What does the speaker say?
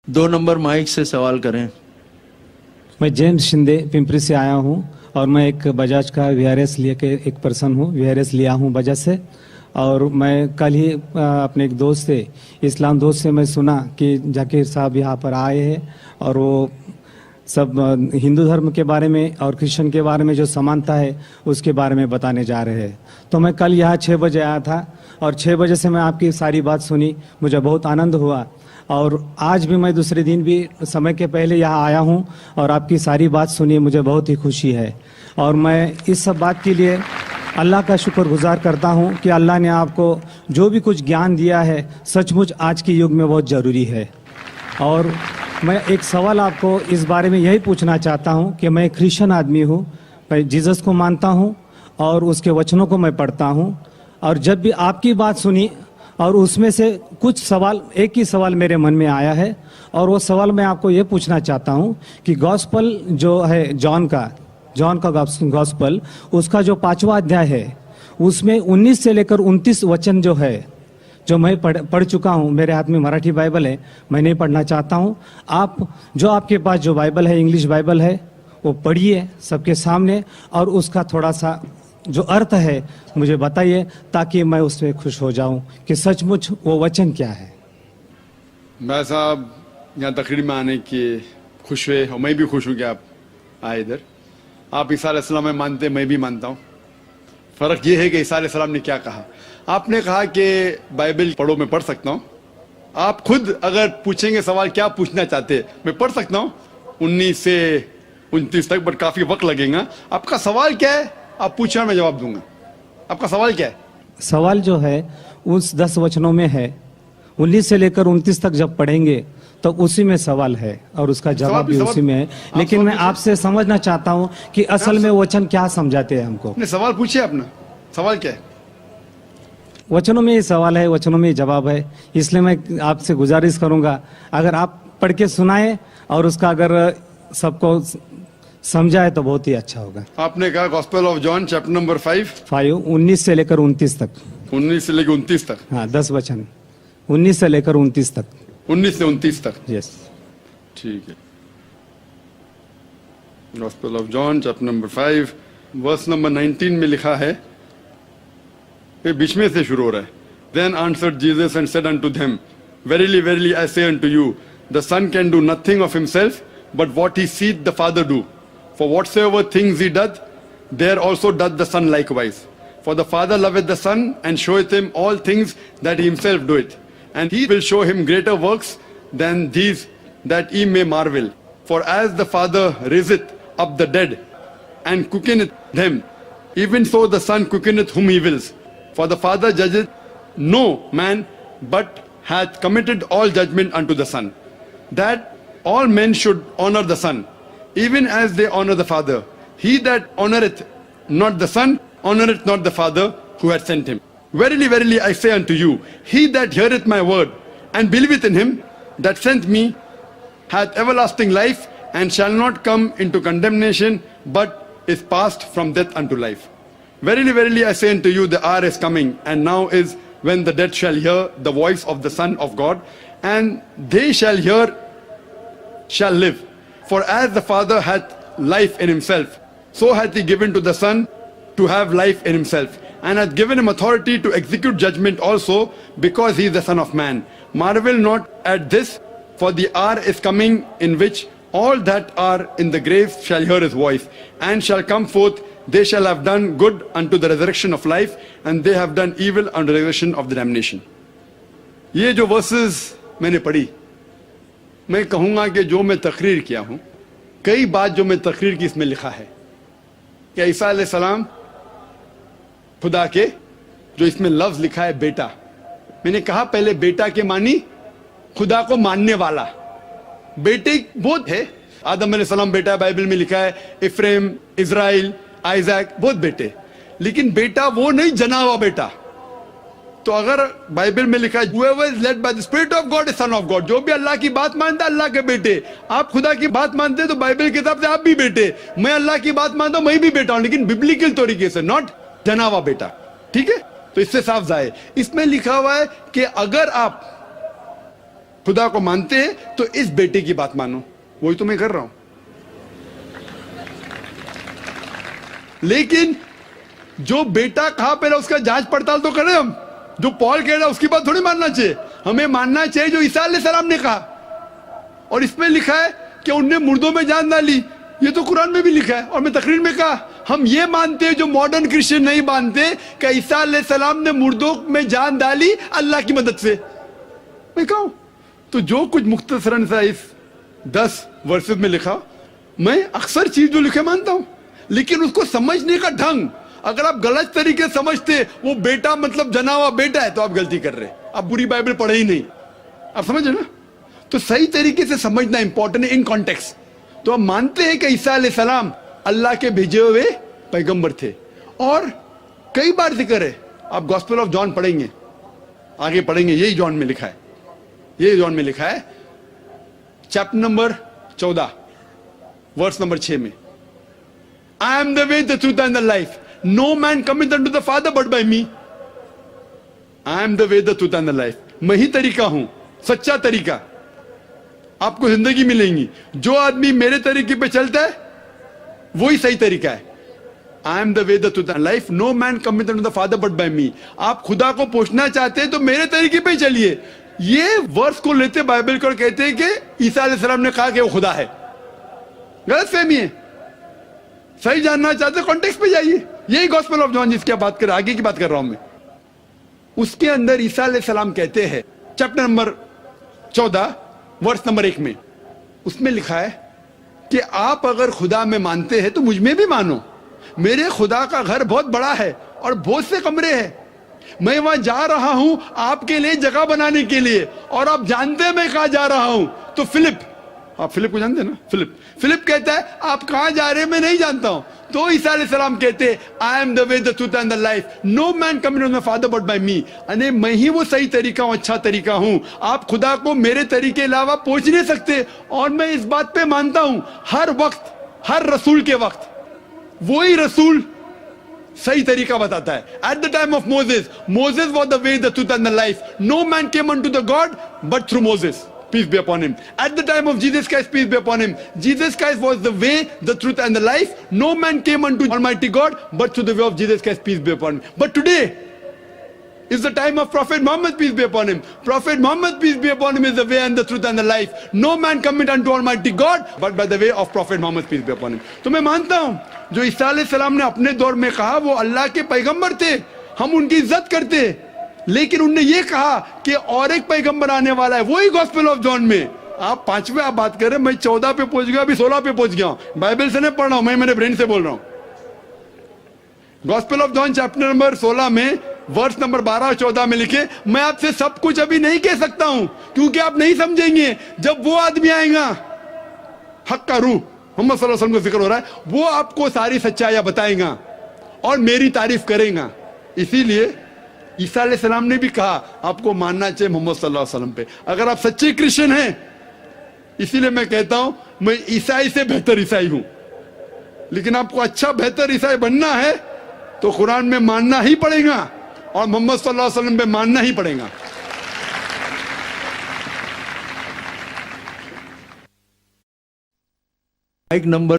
2 number mic से सवाल करें। मैं जेम्स शिंदे पिंपरी से आया हूँ और मैं एक बजाज का वीआरएस लिए के एक पर्सन हूँ, वीआरएस लिया हूँ बजाज से। और मैं कल ही अपने एक दोस्त से, इस्लाम दोस्त से मैं सुना कि जाकिर साहब यहाँ पर आए हैं और वो सब हिंदू धर्म के बारे में और क्रिश्चियन के बारे में जो समानता है उसके बारे में बताने जा रहे हैं। तो मैं कल यहाँ 6 बजे आया था और 6 बजे से मैं आपकी सारी बात सुनी, मुझे बहुत आनंद हुआ। और आज भी मैं दूसरे दिन भी समय के पहले यहाँ आया हूँ और आपकी सारी बात सुनी, मुझे बहुत ही खुशी है। और मैं इस सब बात के लिए अल्लाह का शुक्रगुजार करता हूँ कि अल्लाह ने आपको जो भी कुछ ज्ञान दिया है सचमुच आज के युग में बहुत ज़रूरी है। और मैं एक सवाल आपको इस बारे में यही पूछना चाहता हूँ कि मैं क्रिश्चियन आदमी हूँ, मैं जीसस को मानता हूँ और उसके वचनों को मैं पढ़ता हूँ। और जब भी आपकी बात सुनी और उसमें से कुछ सवाल, एक ही सवाल मेरे मन में आया है और वो सवाल मैं आपको ये पूछना चाहता हूँ कि गॉस्पल जो है जॉन का गॉस्पल, उसका जो 5वां अध्याय है उसमें 19 से लेकर 29 वचन जो है, जो मैं पढ़ चुका हूँ, मेरे हाथ में मराठी बाइबल है, मैं नहीं पढ़ना चाहता हूँ। आप जो आपके पास जो बाइबल है, इंग्लिश बाइबल है, वो पढ़िए सबके सामने और उसका थोड़ा सा जो अर्थ है मुझे बताइए ताकि मैं उससे खुश हो जाऊं कि सचमुच वो वचन क्या है। मैं साहब यहाँ तकरीर में आने की खुश हुए और मैं भी खुश हूँ कि आप आए इधर। आप ईसा अलैहिस्सलाम में मानते, मैं भी मानता हूँ। फर्क ये है कि ईसा अलैहिस्सलाम ने क्या कहा। आपने कहा कि बाइबल पढ़ो, मैं पढ़ सकता हूँ। आप खुद अगर पूछेंगे सवाल क्या पूछना चाहते, मैं पढ़ सकता हूँ 19 से 29 तक, बट काफी वक्त लगेगा। आपका सवाल क्या है आप पूछना, मैं जवाब दूंगा। आपका सवाल क्या है? सवाल जो है उस 10 वचनों में है, 19 से लेकर 29 तक जब पढ़ेंगे तो उसी में सवाल है और उसका जवाब भी उसी में है। लेकिन मैं आपसे समझना चाहता हूँ कि असल में वचन क्या समझाते हैं हमको। सवाल पूछिए अपना, सवाल क्या है? वचनों में ही सवाल है, वचनों में ही जवाब है। इसलिए मैं आपसे गुजारिश करूंगा अगर आप पढ़ के सुनाए और उसका अगर सबको समझाए तो बहुत ही अच्छा होगा। आपने कहा gospel of John chapter number 5 19 से लेकर 29 तक। 19 से लेकर 29 तक? हाँ, 10 वचन 19 से लेकर 29 तक। 19 से 29 तक, यस, ठीक है। Gospel of John chapter number 5 verse number 19 में लिखा है, ये बीच में से शुरू हो रहा है। Then answered Jesus and said unto them, Verily, verily, I say unto you, the Son can do nothing of himself, but what he seeth the Father do. For whatsoever things he doth, there also doth the Son likewise. For the Father loveth the Son, and showeth him all things that he himself doeth. And he will show him greater works than these, that ye may marvel. For as the Father raiseth up the dead, and quickeneth them, even so the Son quickeneth whom he wills. For the Father judgeth no man, but hath committed all judgment unto the Son, that all men should honor the Son, even as they honor the Father. He that honoreth not the Son, honoreth not the Father who hath sent him. Verily, verily, I say unto you, he that heareth my word, and believeth in him that sent me, hath everlasting life, and shall not come into condemnation, but is passed from death unto life. Verily, verily, I say unto you, the hour is coming, and now is, when the dead shall hear the voice of the Son of God, and they shall live. For as the Father hath life in himself, so hath he given to the Son to have life in himself, and hath given him authority to execute judgment also, because he is the Son of Man. Marvel not at this, for the hour is coming in which all that are in the graves shall hear his voice, and shall come forth. They shall have done good unto the resurrection of life, and they have done evil unto the resurrection of the damnation. ये जो versus मैंने पढ़ी, मैं कहूँगा कि जो मैं तकरीर किया हूँ, कई बात जो मैं तकरीर की इसमें लिखा है कि ईसा अलैहिस्सलाम खुदा के, जो इसमें लफ्ज लिखा है बेटा, मैंने कहा पहले बेटा के मानी खुदा को मानने वाला। बेटे बहुत है, आदम अलैहिस्सलाम बेटा है, बाइबल में लिखा है, इफ्रेम, इज़राइल, आइजैक, बहुत बेटे, लेकिन बेटा वो नहीं, जना हुआ बेटा। तो अगर बाइबल में लिखा है whoever is led by the spirit of God is son of God, जो भी अल्लाह की बात मानता है अल्लाह के बेटे। आप खुदा की बात मानते हैं तो बाइबल के हिसाब से आप भी बेटे, मैं अल्लाह की बात मानता हूं मैं भी बेटा हूं, लेकिन बिब्लिकल तरीके से, नॉट जना हुआ बेटा। ठीक है, तो इससे साफ जाए। इसमें लिखा हुआ है कि अगर आप खुदा को मानते हैं तो इस बेटे की बात मानो, वही तो मैं कर रहा हूं। लेकिन जो बेटा कहा पहले उसका जांच पड़ताल तो करें हम। जो पॉल कह रहा है उसकी बात थोड़ी मानना चाहिए, हमें मानना चाहिए जो ईसा अलैहिस्सलाम ने कहा। और इसमें लिखा है कि उनने मुर्दों में जान डाली, ये तो कुरान में भी लिखा है। और मैं तकरीर में कहा हम ये मानते हैं जो मॉडर्न क्रिश्चियन नहीं मानते कि ईसा अलैहिस्सलाम ने मुर्दों में जान डाली अल्लाह की मदद से। मैं कहूं तो जो कुछ मुख्तसरन सा इस 10 वर्सेस में लिखा, मैं अक्सर चीज जो लिखे मानता हूं, लेकिन उसको समझने का ढंग अगर आप गलत तरीके से समझते, वो बेटा मतलब जना हुआ बेटा है, तो आप गलती कर रहे, आप बुरी बाइबल पढ़े ही नहीं। आप समझे ना? तो सही तरीके से समझना इंपॉर्टेंट है इन कॉन्टेक्स्ट। तो हम मानते हैं कि ईसा अलैहिस्सलाम अल्लाह के भेजे हुए पैगंबर थे, और कई बार जिक्र है। आप गॉस्पेल ऑफ जॉन पढ़ेंगे, आगे पढ़ेंगे, यही जॉन में लिखा है, यही जॉन में लिखा है, चैप्टर नंबर 14 वर्स नंबर 6 में, I am the way the truth and the life, no man coming unto the father but by me. I am the way the truth and the life, मैं ही तरीका हूं, सच्चा तरीका, आपको जिंदगी मिलेंगी। जो आदमी मेरे तरीके पे चलता है वही सही तरीका है। I am the way the truth and life, no man coming unto the father but by me. आप खुदा को पहुंचना चाहते हैं तो मेरे तरीके पे ही चलिए। ये वर्स को लेते बाइबल को कहते हैं कि ईसा अलैहिस्सलाम ने कहा कि वो खुदा है। गलत फहमी है। सही जानना चाहते कॉन्टेक्स्ट पे जाइए, यही गॉस्पेल ऑफ जॉन जिसकी आप बात कर, आगे की बात कर रहा हूं मैं, उसके अंदर ईसा अलैहिस्सलाम कहते हैं चैप्टर नंबर 14 वर्स नंबर 1 में, उसमें लिखा है कि आप अगर खुदा में मानते हैं तो मुझ में भी मानो। मेरे खुदा का घर बहुत बड़ा है और बहुत से कमरे हैं, मैं वहां जा रहा हूं आपके लिए जगह बनाने के लिए, और आप जानते हैं मैं कहां जा रहा हूं। तो फिलिप, आप फिलिप को जानते हैं ना? फिलिप कहता है आप कहां जा रहे हैं मैं नहीं जानता हूं। तो ईसा अलैहिस्सलाम कहते हैं I am the way the truth and the life, no man coming to my father but by me. यानी मैं ही वो सही तरीका हूं, अच्छा तरीका हूं। आप खुदा को मेरे तरीके के अलावा पहुंच नहीं सकते। और मैं इस बात पे मानता हूं हर वक्त, हर रसूल के वक्त वही रसूल सही तरीका बताता है। At the time of Moses, Moses was the way the truth and the life, no man came unto the God but through Moses, peace be upon him. At the time of Jesus Christ, peace be upon him, Jesus Christ was the way, the truth and the life. No man came unto Almighty God but through the way of Jesus Christ, peace be upon him. But today is the time of Prophet Muhammad, peace be upon him. Prophet Muhammad, peace be upon him, is the way and the truth and the life. No man cometh unto Almighty God but by the way of Prophet Muhammad, peace be upon him. तो मैं मानता हूं जो ईसा अलैहिस्सलाम ने अपने दौर में कहा वो अल्लाह के पैगंबर थे, हम उनकी इज्जत करते, लेकिन उनने ये कहा कि और एक पैगंबर आने वाला है, वही गॉस्पेल ऑफ जॉन में। आप 5वें आप बात कर रहे हैं, मैं 14 पे पहुंच गया, अभी 16 पे पहुंच गया हूं। बाइबल से नहीं पढ़ रहा हूं, मैं मेरे ब्रेन से बोल रहा हूं। Gospel of John chapter number 16 में वर्स नंबर 12 और 14 में लिखे, मैं आपसे सब कुछ अभी नहीं कह सकता हूं क्योंकि आप नहीं समझेंगे। जब वो आदमी आएगा, हक का रूह, मोहम्मद सल्लल्लाहु अलैहि वसल्लम का जिक्र हो रहा है, वो आपको सारी सच्चाइयां बताएगा और मेरी तारीफ करेगा। इसीलिए ईसा अलैहिस्सलाम ने भी कहा आपको मानना चाहिए मोहम्मद सल्लल्लाहु अलैहि वसल्लम पे, अगर आप सच्चे क्रिश्चियन हैं। इसीलिए मैं कहता हूं मैं ईसाई से बेहतर ईसाई हूं, लेकिन आपको अच्छा बेहतर ईसाई बनना है तो कुरान में मानना ही पड़ेगा और मोहम्मद सल्लल्लाहु अलैहि वसल्लम पे मानना ही पड़ेगा। Mic number